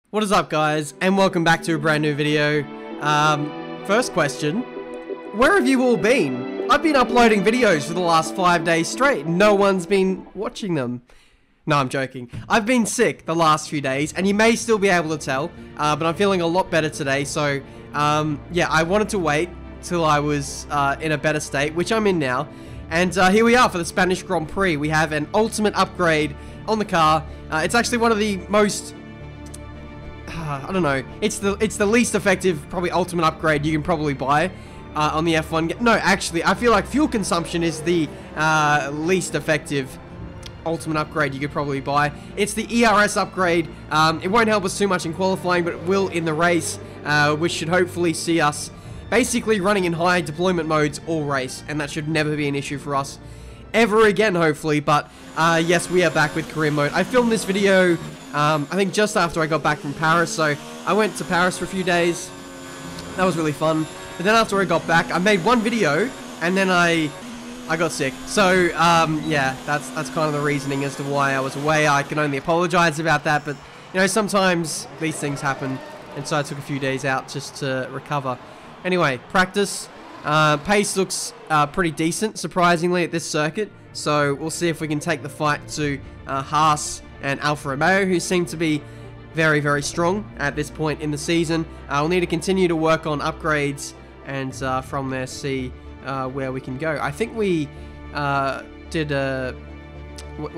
What is up, guys, and welcome back to a brand new video. First question, where have you all been? I've been uploading videos for the last 5 days straight. No one's been watching them. No, I'm joking. I've been sick the last few days, and you may still be able to tell, but I'm feeling a lot better today, so, yeah, I wanted to wait till I was in a better state, which I'm in now, and here we are for the Spanish Grand Prix. We have an ultimate upgrade on the car. It's actually one of the most... I don't know. It's the least effective, probably ultimate upgrade you can probably buy on the F1. No, actually, I feel like fuel consumption is the least effective ultimate upgrade you could probably buy. It's the ERS upgrade. It won't help us too much in qualifying, but it will in the race, which should hopefully see us basically running in high deployment modes all race, and that should never be an issue for us ever again, hopefully. But yes, we are back with career mode. I filmed this video I think just after I got back from Paris, so I went to Paris for a few days. That was really fun. But then after I got back, I made one video, and then I got sick. So, yeah, that's kind of the reasoning as to why I was away. I can only apologize about that, but, you know, sometimes these things happen, and so I took a few days out just to recover. Anyway, practice. Pace looks pretty decent, surprisingly, at this circuit, so we'll see if we can take the fight to Haas and Alfa Romeo, who seem to be very, very strong at this point in the season. We'll need to continue to work on upgrades and from there see where we can go. I think we we're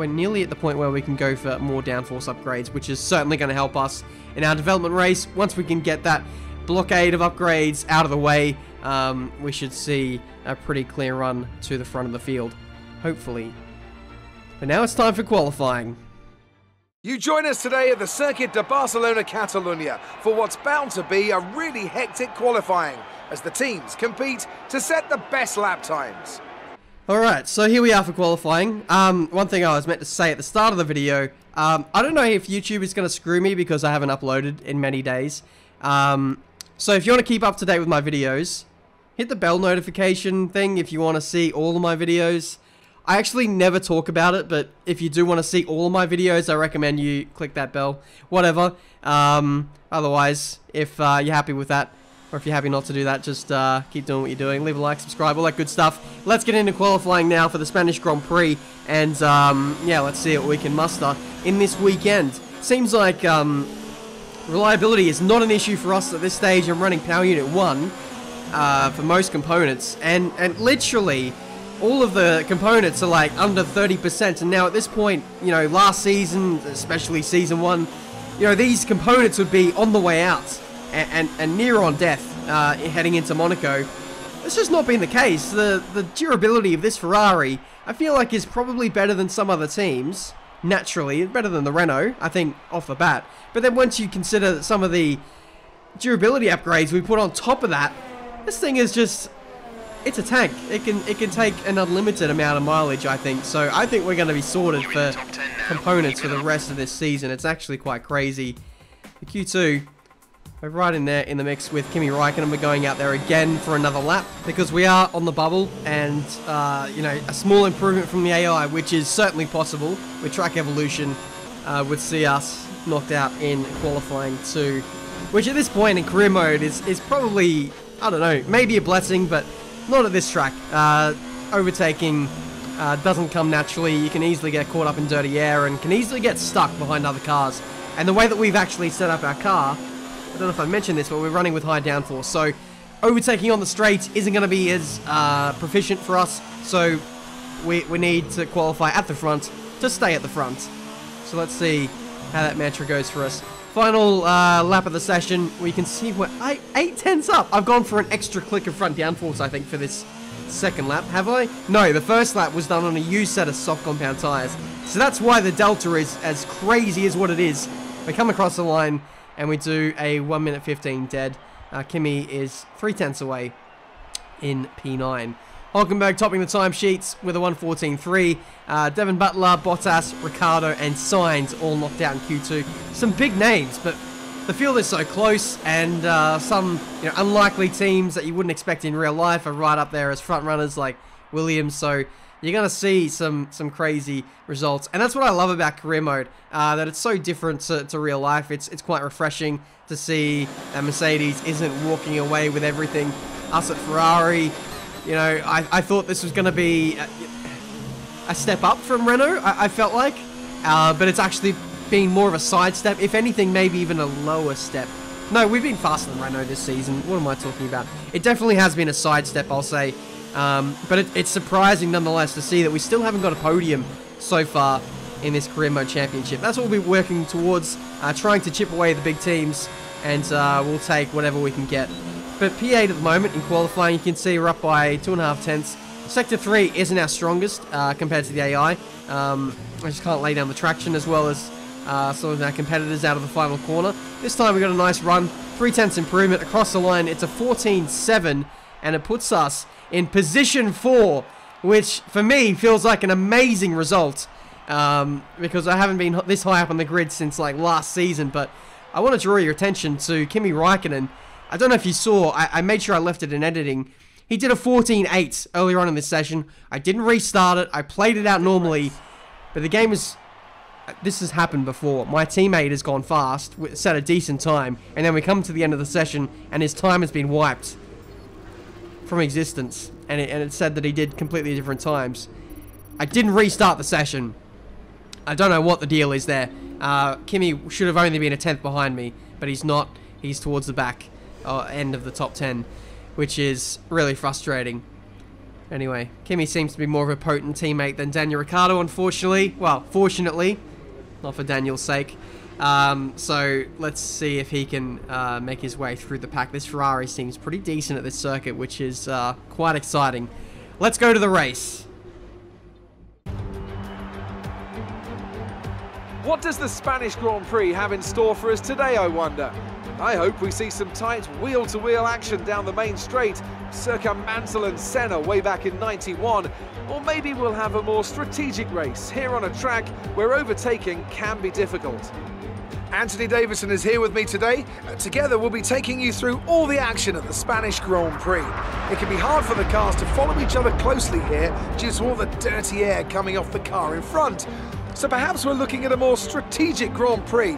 nearly at the point where we can go for more downforce upgrades, which is certainly going to help us in our development race. Once we can get that blockade of upgrades out of the way, we should see a pretty clear run to the front of the field, hopefully. But now it's time for qualifying. You join us today at the Circuit de Barcelona, Catalunya, for what's bound to be a really hectic qualifying, as the teams compete to set the best lap times. Alright, so here we are for qualifying. One thing I was meant to say at the start of the video, I don't know if YouTube is going to screw me because I haven't uploaded in many days. So if you want to keep up to date with my videos, hit the bell notification thing if you want to see all of my videos. I actually never talk about it, but if you do want to see all of my videos, I recommend you click that bell. Whatever. Otherwise, if you're happy with that, or if you're happy not to do that, just keep doing what you're doing. Leave a like, subscribe, all that good stuff. Let's get into qualifying now for the Spanish Grand Prix, and yeah, let's see what we can muster in this weekend. Seems like reliability is not an issue for us at this stage. I'm running Power Unit 1 for most components, and literally all of the components are like under 30%, and now at this point, you know, last season, especially season 1, you know, these components would be on the way out and near on death heading into Monaco. It's just not been the case. The durability of this Ferrari, I feel like, is probably better than some other teams, naturally, better than the Renault, I think, off the bat. But then once you consider some of the durability upgrades we put on top of that, this thing is just... it's a tank. It can take an unlimited amount of mileage, I think. So I think we're going to be sorted for components for the rest of this season. It's actually quite crazy. The Q2, we're right in there in the mix with Kimi Räikkönen. We're going out there again for another lap because we are on the bubble, and you know, a small improvement from the AI, which is certainly possible with track evolution, would see us knocked out in qualifying too. Which at this point in career mode is probably, I don't know, maybe a blessing, but not at this track. Overtaking doesn't come naturally. You can easily get caught up in dirty air and can easily get stuck behind other cars. And the way that we've actually set up our car, I don't know if I mentioned this, but we're running with high downforce. So overtaking on the straights isn't going to be as proficient for us. So we need to qualify at the front to stay at the front. So let's see how that mantra goes for us. Final lap of the session, we can see we're 8/10 up. I've gone for an extra click of front downforce, I think, for this second lap. Have I? No, the first lap was done on a used set of soft compound tires. So that's why the delta is as crazy as what it is. We come across the line and we do a 1 minute 15 dead. Kimi is 3/10 away in P9. Hulkenberg topping the timesheets with a 1:14.3. Devin Butler, Bottas, Ricciardo, and Sainz all knocked out in Q2. Some big names, but the field is so close, and some unlikely teams that you wouldn't expect in real life are right up there as front runners like Williams. So you're going to see some crazy results. And that's what I love about career mode, that it's so different to real life. It's quite refreshing to see that Mercedes isn't walking away with everything. Us at Ferrari, you know, I thought this was going to be a step up from Renault, I felt like. But it's actually been more of a sidestep. If anything, maybe even a lower step. No, we've been faster than Renault this season. What am I talking about? It definitely has been a sidestep, I'll say. But it's surprising nonetheless to see that we still haven't got a podium so far in this career mode championship. That's what we'll be working towards, trying to chip away the big teams, and we'll take whatever we can get. But P8 at the moment in qualifying, you can see we're up by 2.5 tenths. Sector 3 isn't our strongest compared to the AI. I just can't lay down the traction as well as some of our competitors out of the final corner. This time we got a nice run, 3 tenths improvement across the line. It's a 14.7, and it puts us in position 4, which for me feels like an amazing result, because I haven't been this high up on the grid since like last season. But I want to draw your attention to Kimi Räikkönen. I don't know if you saw, I made sure I left it in editing. He did a 14.8 earlier on in this session. I didn't restart it. I played it out normally, but the game was... This has happened before. My teammate has gone fast, set a decent time, and then we come to the end of the session, and his time has been wiped from existence. And it said that he did completely different times. I didn't restart the session. I don't know what the deal is there. Kimi should have only been a 10th behind me, but he's not. He's towards the back end of the top 10, which is really frustrating. Anyway, Kimi seems to be more of a potent teammate than Daniel Ricciardo, unfortunately. Well, fortunately, not for Daniel's sake. So let's see if he can make his way through the pack. This Ferrari seems pretty decent at this circuit, which is quite exciting. Let's go to the race. What does the Spanish Grand Prix have in store for us today, I wonder? I hope we see some tight wheel-to-wheel action down the main straight, circa Mansell and Senna way back in '91, or maybe we'll have a more strategic race here on a track where overtaking can be difficult. Anthony Davison is here with me today. Together we'll be taking you through all the action at the Spanish Grand Prix. It can be hard for the cars to follow each other closely here due to all the dirty air coming off the car in front. So perhaps we're looking at a more strategic Grand Prix.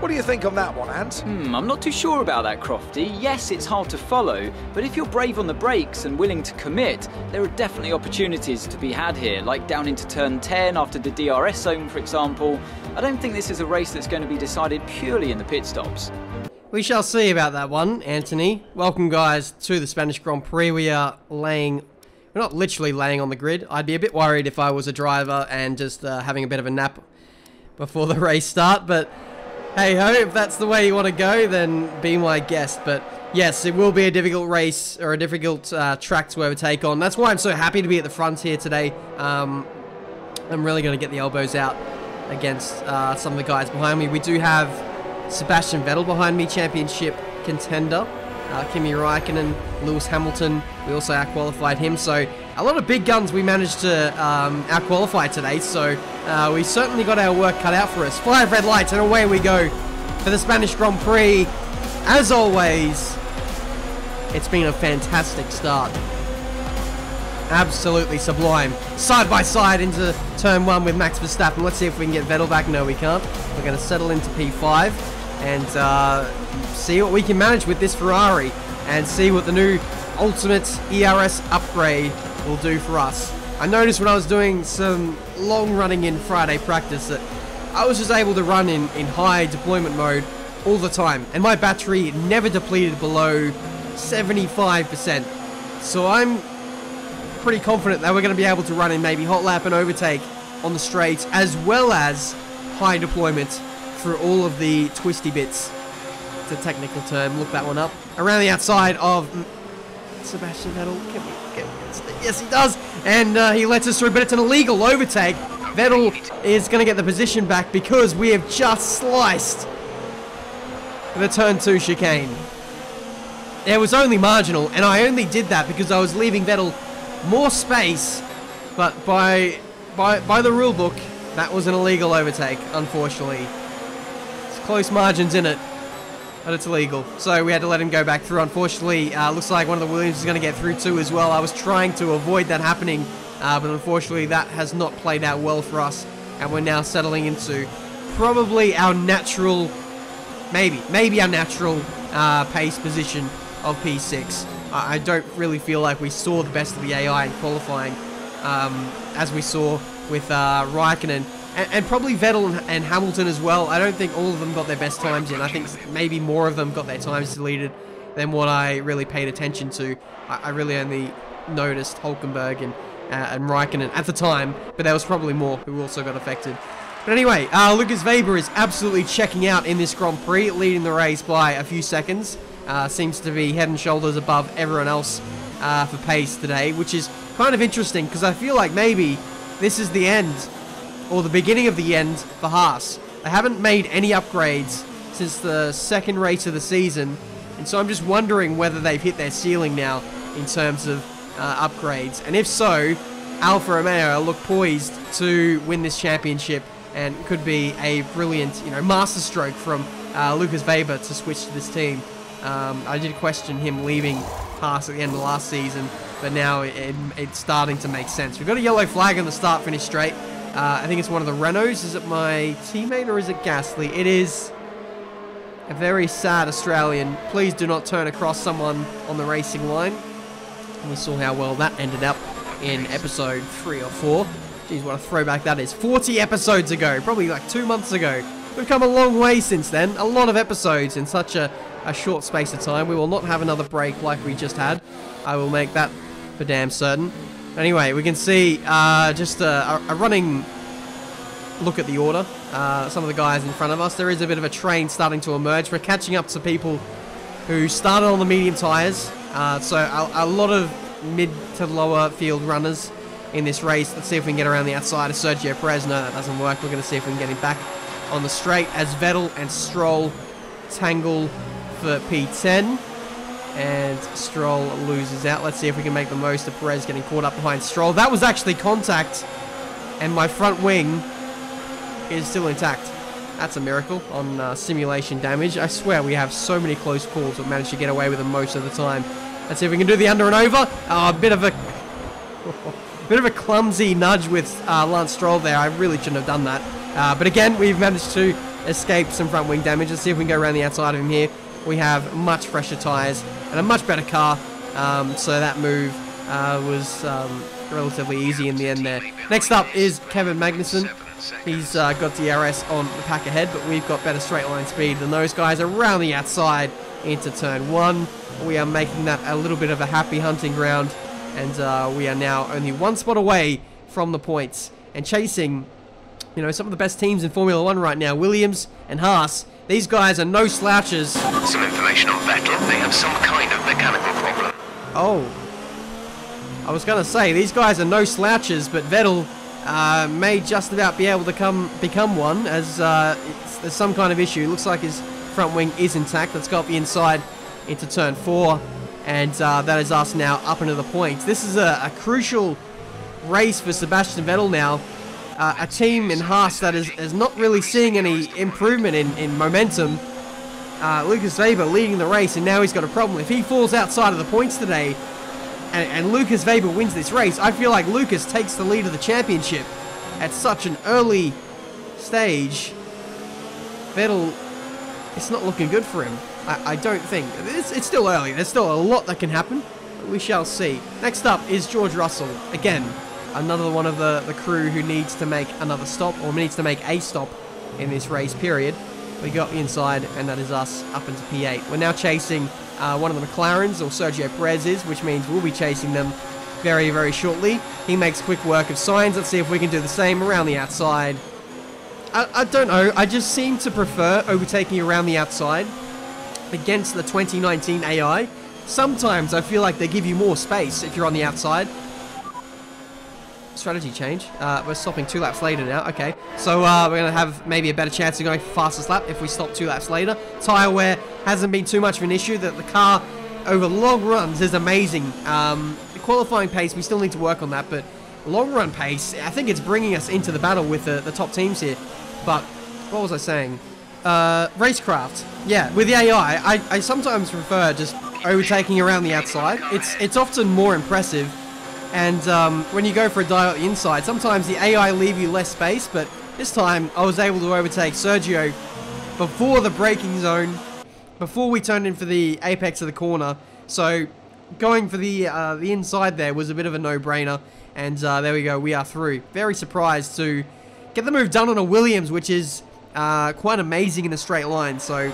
What do you think on that one, Ant? I'm not too sure about that, Crofty. Yes, it's hard to follow, but if you're brave on the brakes and willing to commit, there are definitely opportunities to be had here, like down into turn 10 after the DRS zone, for example. I don't think this is a race that's going to be decided purely in the pit stops. We shall see about that one, Anthony. Welcome, guys, to the Spanish Grand Prix. We are laying... We're not literally laying on the grid. I'd be a bit worried if I was a driver and just having a bit of a nap before the race start, but... Hey ho, if that's the way you want to go, then be my guest. But yes, it will be a difficult race, or a difficult track to overtake on. That's why I'm so happy to be at the front here today. I'm really going to get the elbows out against some of the guys behind me. We do have Sebastian Vettel behind me, championship contender. Kimi Räikkönen, Lewis Hamilton, we also out-qualified him. So a lot of big guns we managed to out-qualify today. So we certainly got our work cut out for us. 5 red lights and away we go for the Spanish Grand Prix. As always, it's been a fantastic start. Absolutely sublime. Side by side into turn 1 with Max Verstappen. Let's see if we can get Vettel back. No, we can't. We're going to settle into P5 and see what we can manage with this Ferrari and see what the new Ultimate ERS upgrade will do for us. I noticed when I was doing some long running in Friday practice that I was just able to run in high deployment mode all the time, and my battery never depleted below 75%. So I'm pretty confident that we're going to be able to run in maybe hot lap and overtake on the straights, as well as high deployment through all of the twisty bits. It's a technical term, look that one up. Around the outside of Sebastian Vettel. Yes, he does. And he lets us through, but it's an illegal overtake. Vettel is going to get the position back because we have just sliced the turn 2 chicane. It was only marginal, and I only did that because I was leaving Vettel more space, but by the rule book, that was an illegal overtake, unfortunately. It's close margins in it, but it's illegal. So we had to let him go back through. Unfortunately, looks like one of the Williams is going to get through too as well. I was trying to avoid that happening but unfortunately that has not played out well for us, and we're now settling into probably our natural, maybe our natural pace position of P6. I don't really feel like we saw the best of the AI in qualifying, as we saw with Raikkonen, and probably Vettel and Hamilton as well. I don't think all of them got their best times in. I think maybe more of them got their times deleted than what I really paid attention to. I really only noticed Hulkenberg and Raikkonen at the time, but there was probably more who also got affected. But anyway, Lucas Weber is absolutely checking out in this Grand Prix, leading the race by a few seconds. Seems to be head and shoulders above everyone else for pace today, which is kind of interesting because I feel like maybe this is the end, or the beginning of the end for Haas. They haven't made any upgrades since the second race of the season, and so I'm just wondering whether they've hit their ceiling now in terms of upgrades. And if so, Alfa Romeo look poised to win this championship, and could be a brilliant, masterstroke from Lucas Weber to switch to this team. I did question him leaving Haas at the end of last season, but now it's starting to make sense. We've got a yellow flag on the start-finish straight. I think it's one of the Renaults. Is it my teammate or is it Gasly? It is a very sad Australian. Please do not turn across someone on the racing line. And we saw how well that ended up in episode 3 or 4. Jeez, what a throwback that is. 40 episodes ago, probably like 2 months ago. We've come a long way since then. A lot of episodes in such a short space of time. We will not have another break like we just had. I will make that for damn certain. Anyway, we can see just a running look at the order. Some of the guys in front of us. There is a bit of a train starting to emerge. We're catching up to people who started on the medium tyres. So a lot of mid to lower field runners in this race. Let's see if we can get around the outside of Sergio Perez. No, that doesn't work. We're going to see if we can get him back on the straight as Vettel and Stroll tangle for P10. And Stroll loses out. Let's see if we can make the most of Perez getting caught up behind Stroll. That was actually contact, and my front wing is still intact. That's a miracle on simulation damage. I swear we have so many close calls, but managed to get away with them most of the time. Let's see if we can do the under and over. A bit of a clumsy nudge with Lance Stroll there. I really shouldn't have done that. But again, we've managed to escape some front wing damage. Let's see if we can go around the outside of him here. We have much fresher tyres and a much better car. So that move was relatively easy in the end there. Next up is Kevin Magnussen. He's got DRS on the pack ahead, but we've got better straight line speed than those guys around the outside into turn 1. We are making that a little bit of a happy hunting ground, and we are now only 1 spot away from the points and chasing, some of the best teams in Formula 1 right now. Williams and Haas. These guys are no slouches. Some information on Vettel. They have some kind of mechanical problem. Oh. I was going to say, these guys are no slouches, but Vettel may just about be able to become one, as there's some kind of issue. It looks like his front wing is intact. Let's go up the inside into turn 4, and that is us now up into the points. This is a crucial race for Sebastian Vettel now. A team in Haas that is not really seeing any improvement in momentum. Lucas Weber leading the race, and now he's got a problem. If he falls outside of the points today, and Lucas Weber wins this race, I feel like Lucas takes the lead of the championship at such an early stage. Vettel, it's not looking good for him. I don't think. It's still early. There's still a lot that can happen. But we shall see. Next up is George Russell. Again, another one of the crew who needs to make another stop, or needs to make a stop in this race period. We got the inside, and that is us up into P8. We're now chasing one of the McLarens, or Sergio Perez is, which means we'll be chasing them very, very shortly. He makes quick work of Sainz. Let's see if we can do the same around the outside. I don't know. I just seem to prefer overtaking around the outside against the 2019 AI. Sometimes I feel like they give you more space if you're on the outside. Strategy change. We're stopping 2 laps later now. Okay, so we're going to have maybe a better chance of going for fastest lap if we stop 2 laps later. Tyre wear hasn't been too much of an issue. That the car over long runs is amazing. The qualifying pace, we still need to work on that, but long run pace, I think it's bringing us into the battle with the top teams here. But what was I saying? Racecraft. Yeah, with the AI, I sometimes prefer just overtaking around the outside. It's often more impressive And when you go for a dive at the inside, sometimes the AI leave you less space, but this time I was able to overtake Sergio before the braking zone, before we turned in for the apex of the corner. So going for the inside there was a bit of a no-brainer, and there we go, we are through. Very surprised to get the move done on a Williams, which is quite amazing in a straight line, so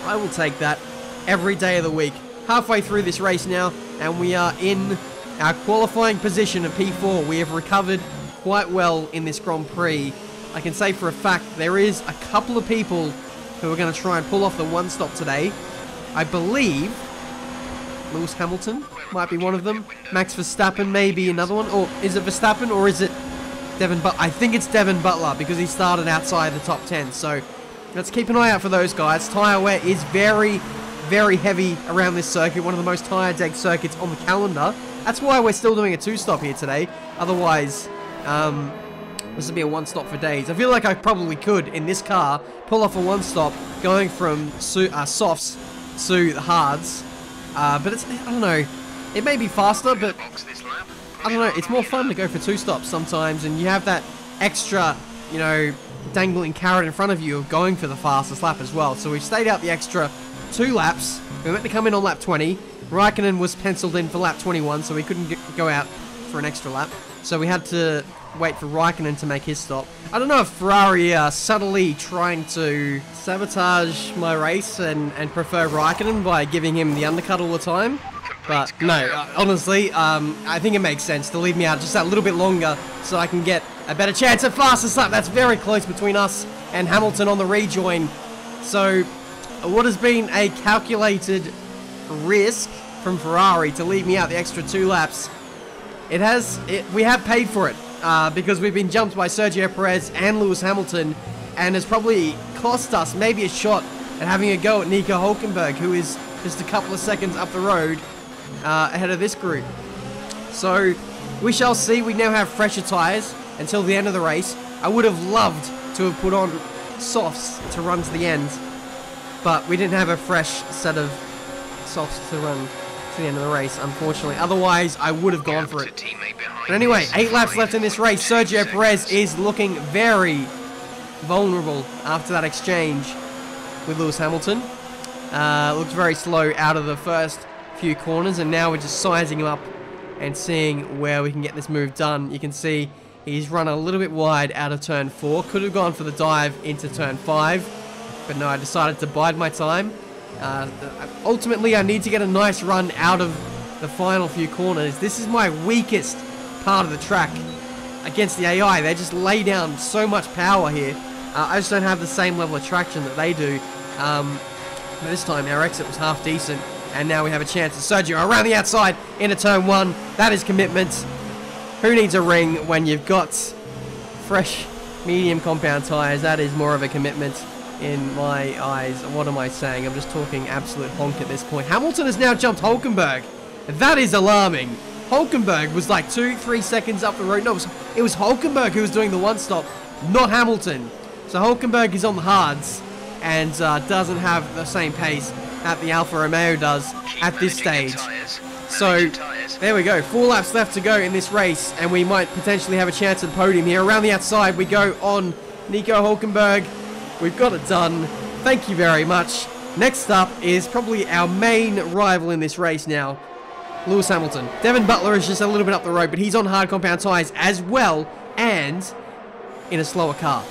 I will take that every day of the week. Halfway through this race now, and we are in our qualifying position of P4. We have recovered quite well in this Grand Prix. I can say for a fact there is a couple of people who are going to try and pull off the one-stop today. I believe Lewis Hamilton might be one of them. Max Verstappen may be another one. Or is it Verstappen or is it Devin Butler? I think it's Devin Butler because he started outside the top 10. So let's keep an eye out for those guys. Tyre wear is very, very heavy around this circuit. One of the most tyre-degged circuits on the calendar. That's why we're still doing a two-stop here today. Otherwise, this would be a one-stop for days. I feel like I probably could, in this car, pull off a one-stop going from softs to the hards. But it's, I don't know, it may be faster, but I don't know, it's more fun to go for two stops sometimes, and you have that extra, you know, dangling carrot in front of you of going for the fastest lap as well. So we've stayed out the extra 2 laps. We meant to come in on lap 20. Raikkonen was penciled in for lap 21, so we couldn't go out for an extra lap. So we had to wait for Raikkonen to make his stop. I don't know if Ferrari are subtly trying to sabotage my race and prefer Raikkonen by giving him the undercut all the time. But no, honestly, I think it makes sense to leave me out just that little bit longer so I can get a better chance at fastest lap. That's very close between us and Hamilton on the rejoin. So what has been a calculated risk from Ferrari to leave me out the extra 2 laps, we have paid for it because we've been jumped by Sergio Perez and Lewis Hamilton, and has probably cost us maybe a shot at having a go at Nico Hülkenberg, who is just a couple of seconds up the road ahead of this group. So we shall see. We now have fresher tyres until the end of the race. I would have loved to have put on softs to run to the end, but we didn't have a fresh set of softs to run to the end of the race, unfortunately. Otherwise, I would have gone for it. But anyway, 8 laps left in this race. Sergio Perez is looking very vulnerable after that exchange with Lewis Hamilton. Looked very slow out of the first few corners, and now we're just sizing him up and seeing where we can get this move done. You can see he's run a little bit wide out of turn 4. Could have gone for the dive into turn 5, but no, I decided to bide my time. Ultimately, I need to get a nice run out of the final few corners. This is my weakest part of the track against the AI. They just lay down so much power here. I just don't have the same level of traction that they do. But this time our exit was half decent, and now we have a chance at Sergio around the outside into turn 1. That is commitment. Who needs a ring when you've got fresh medium compound tyres? That is more of a commitment in my eyes. What am I saying? I'm just talking absolute honk at this point. Hamilton has now jumped Hülkenberg. That is alarming. Hülkenberg was like 2-3 seconds up the road. No, it was Hülkenberg who was doing the one-stop, not Hamilton. So Hülkenberg is on the hards and doesn't have the same pace that the Alfa Romeo does at this stage. So there we go. 4 laps left to go in this race, and we might potentially have a chance at the podium here. Around the outside we go on Nico Hülkenberg. We've got it done. Thank you very much. Next up is probably our main rival in this race now, Lewis Hamilton. Devin Butler is just a little bit up the road, but he's on hard compound tyres as well, and in a slower car.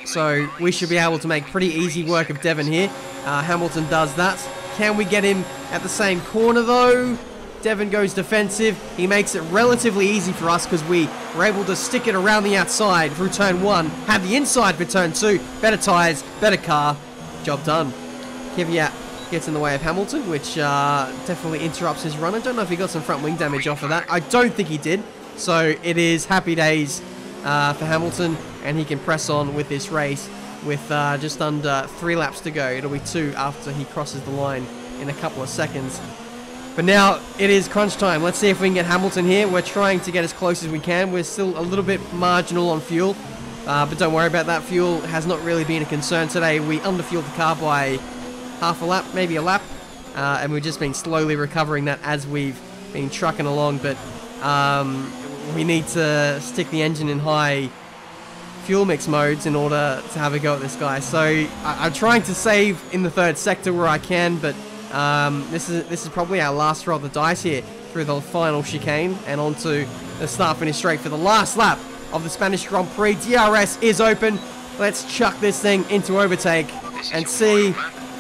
So we should be able to make pretty easy work of Devin here. Hamilton does that. Can we get him at the same corner though? Devin goes defensive. He makes it relatively easy for us because we were able to stick it around the outside through turn 1. Have the inside for turn 2. Better tyres, better car. Job done. Kvyat gets in the way of Hamilton, which definitely interrupts his run. I don't know if he got some front wing damage off of that. I don't think he did. So it is happy days for Hamilton, and he can press on with this race with just under 3 laps to go. It'll be 2 after he crosses the line in a couple of seconds. But now it is crunch time. Let's see if we can get Hamilton here. We're trying to get as close as we can. We're still a little bit marginal on fuel, but don't worry about that. Fuel has not really been a concern today. We underfueled the car by half a lap, maybe a lap, and we've just been slowly recovering that as we've been trucking along, but we need to stick the engine in high fuel mix modes in order to have a go at this guy. So I'm trying to save in the third sector where I can, but this is probably our last roll of the dice here through the final chicane and onto the start-finish straight for the last lap of the Spanish Grand Prix. DRS is open. Let's chuck this thing into overtake and see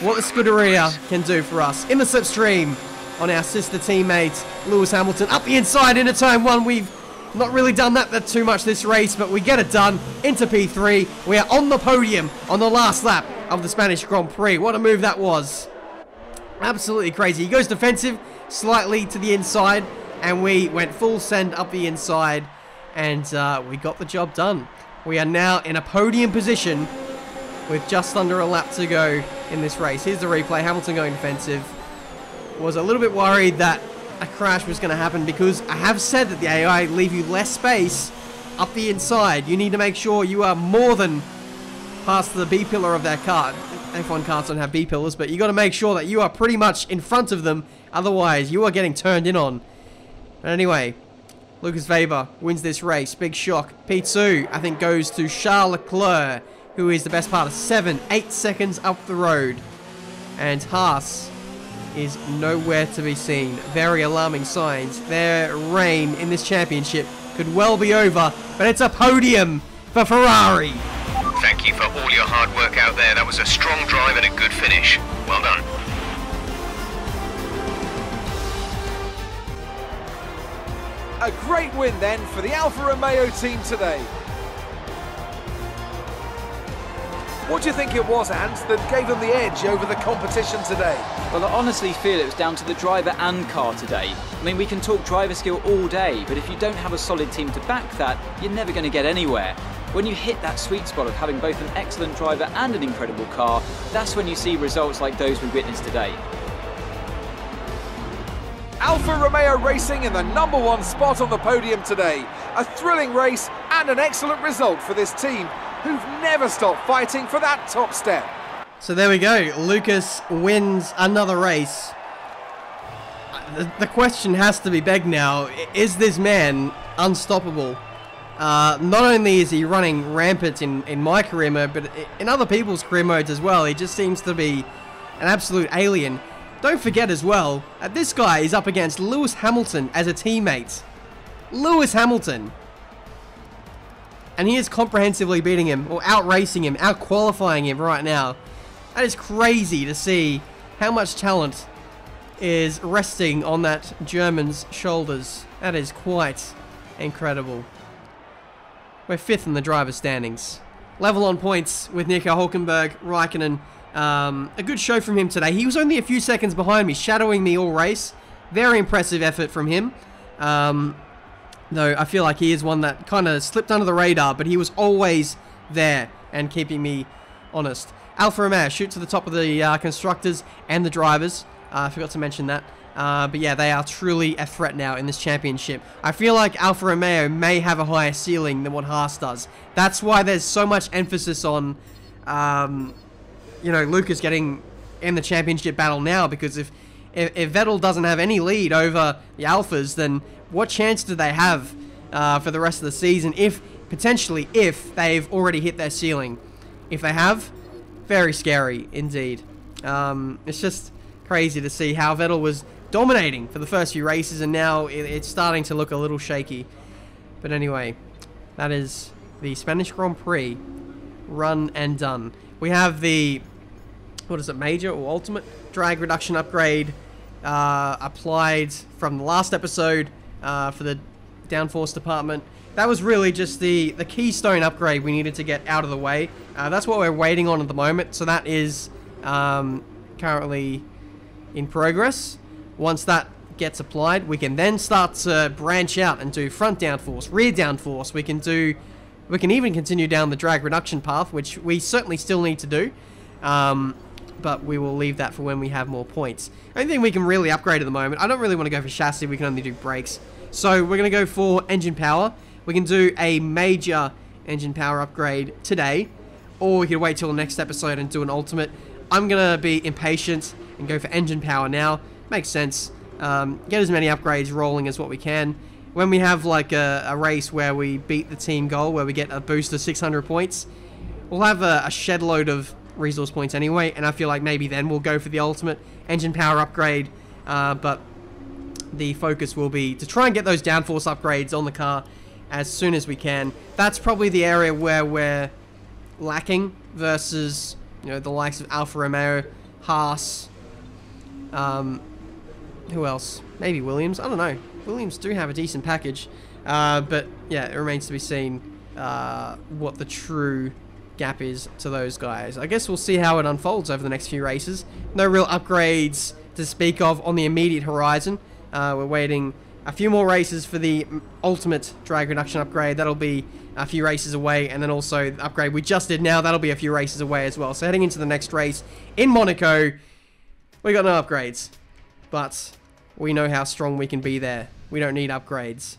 what the Scuderia can do for us. In the slipstream on our sister teammate Lewis Hamilton up the inside into turn 1. We've not really done that too much this race, but we get it done into P3. We are on the podium on the last lap of the Spanish Grand Prix. What a move that was. Absolutely crazy. He goes defensive slightly to the inside, and we went full send up the inside, and we got the job done. We are now in a podium position with just under a lap to go in this race. Here's the replay. Hamilton going defensive. Was a little bit worried that a crash was going to happen because I have said that the AI leave you less space up the inside. You need to make sure you are more than past the B pillar of their car. F1 cars don't have B pillars, but you got to make sure that you are pretty much in front of them. Otherwise, you are getting turned in on. But anyway, Lucas Weber wins this race. Big shock. P2, I think, goes to Charles Leclerc, who is the best part of 8 seconds up the road. And Haas is nowhere to be seen. Very alarming signs. Their reign in this championship could well be over, but it's a podium for Ferrari. Thank you for all your hard work out there. That was a strong drive and a good finish. Well done. A great win then for the Alfa Romeo team today. What do you think it was, Ant, that gave them the edge over the competition today? Well, I honestly feel it was down to the driver and car today. I mean, we can talk driver skill all day, but if you don't have a solid team to back that, you're never going to get anywhere. When you hit that sweet spot of having both an excellent driver and an incredible car, that's when you see results like those we witnessed today. Alfa Romeo Racing in the #1 spot on the podium today. A thrilling race and an excellent result for this team, who've never stopped fighting for that top step. So there we go. Lucas wins another race. The question has to be begged now. Is this man unstoppable? Not only is he running rampant in my career mode, but in other people's career modes as well. He just seems to be an absolute alien. Don't forget as well, this guy is up against Lewis Hamilton as a teammate. Lewis Hamilton. And he is comprehensively beating him, or out-racing him, out-qualifying him right now. That is crazy to see how much talent is resting on that German's shoulders. That is quite incredible. We're 5th in the driver's standings. Level on points with Nico Hülkenberg, Raikkonen. A good show from him today. He was only a few seconds behind me, shadowing me all race. Very impressive effort from him. Though I feel like he is one that kind of slipped under the radar, but he was always there and keeping me honest. Alfa Romeo shoot to the top of the constructors and the drivers. I forgot to mention that. But yeah, they are truly a threat now in this championship. I feel like Alfa Romeo may have a higher ceiling than what Haas does. That's why there's so much emphasis on, you know, Lucas getting in the championship battle now, because if Vettel doesn't have any lead over the Alphas, then what chance do they have for the rest of the season if they've already hit their ceiling? If they have, very scary indeed. It's just crazy to see how Vettel was dominating for the first few races, and now it's starting to look a little shaky. But anyway, that is the Spanish Grand Prix run and done. We have the, what is it, major or ultimate drag reduction upgrade applied from the last episode for the downforce department. That was really just the keystone upgrade we needed to get out of the way. That's what we're waiting on at the moment, so that is currently in progress. Once that gets applied, we can then start to branch out and do front downforce, rear downforce. We can even continue down the drag reduction path, which we certainly still need to do. But we will leave that for when we have more points. The only thing we can really upgrade at the moment, I don't really want to go for chassis, we can only do brakes. So we're going to go for engine power. We can do a major engine power upgrade today, or we could wait till the next episode and do an ultimate. I'm going to be impatient and go for engine power now. Makes sense. Get as many upgrades rolling as what we can. When we have like a race where we beat the team goal, where we get a boost of 600 points, we'll have a shed load of resource points anyway, and I feel like maybe then we'll go for the ultimate engine power upgrade, but the focus will be to try and get those downforce upgrades on the car as soon as we can. That's probably the area where we're lacking versus, you know, the likes of Alfa Romeo, Haas, who else? Maybe Williams, I don't know. Williams do have a decent package, but yeah, it remains to be seen what the true gap is to those guys. I guess we'll see how it unfolds over the next few races. No real upgrades to speak of on the immediate horizon. We're waiting a few more races for the ultimate drag reduction upgrade. That'll be a few races away, and then also the upgrade we just did now, that'll be a few races away as well. So heading into the next race in Monaco, we got no upgrades, but we know how strong we can be there. We don't need upgrades.